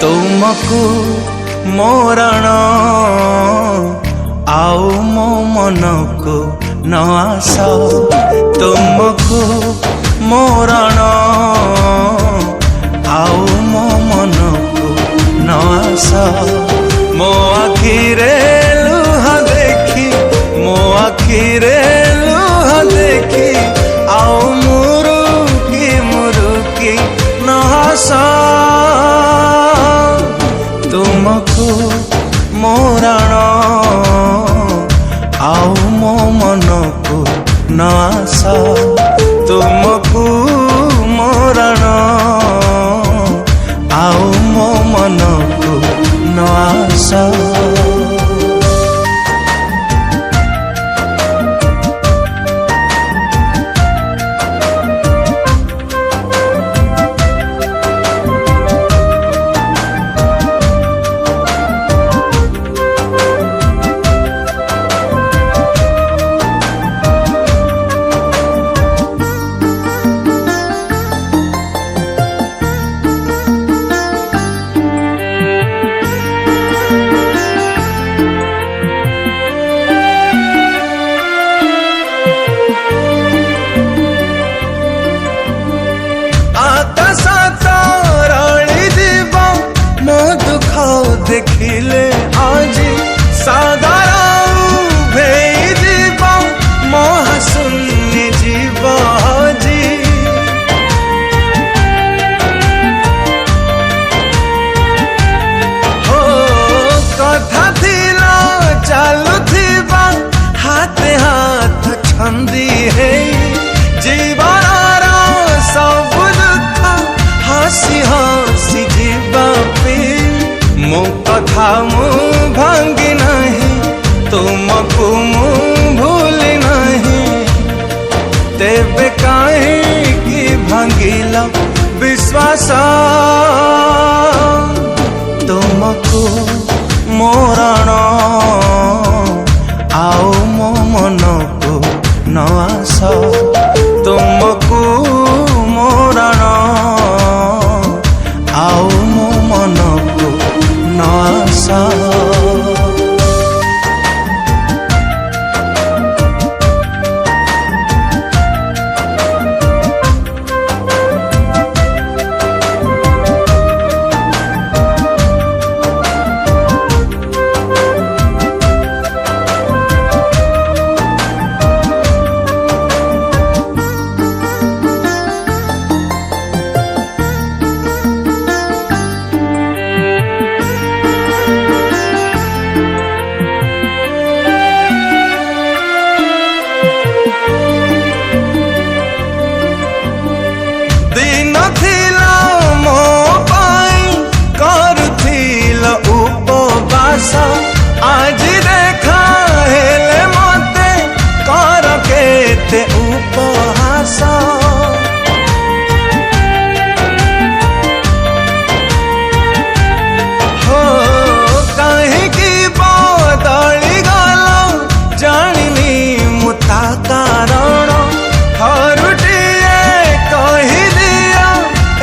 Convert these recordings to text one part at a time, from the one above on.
तुमको मोरण आउ मो मन को न आस तुमको मोरण आउ मो मन को न आस मो आखिरे लुह देखी मो आखिरे लुह देखी आउ मुरुकी न आस तुमको मोरण आउ मो मन को न आस तुमको मोरण आउ मो मन को न आस देखिले आज साधारण भेई जीव महाशून्य जीव जी हो कथा थिला चालू थिबा हाथे हाथ छंदी है जीवन सब दुख हसी हसी जीवा पे मो कथा मु भांगी नहीं तुमको मु भूली नहीं तेबे काहे कि भांगिला विश्वास तुमको मोरण आउ मो मन को न आस तुमको मोरण आउ मो मन को न आस आज देखा हेले मते कर केते उपहास हो कहीं की बदली गल जानी मुता कारण हरुटिए कही दिया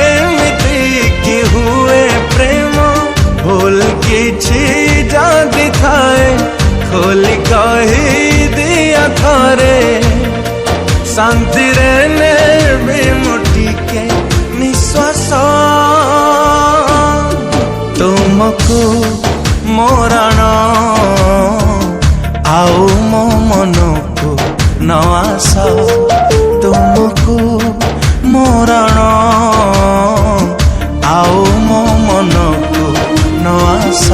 एमिति की हुए प्रेम भूल किछि जादी थाए खोली कही दिया थारे शांति रहने भी मुठी के निश्वास तुमको मोरण आउ मो मन को न आस तुमको मोरण आउ मो मन को न आस।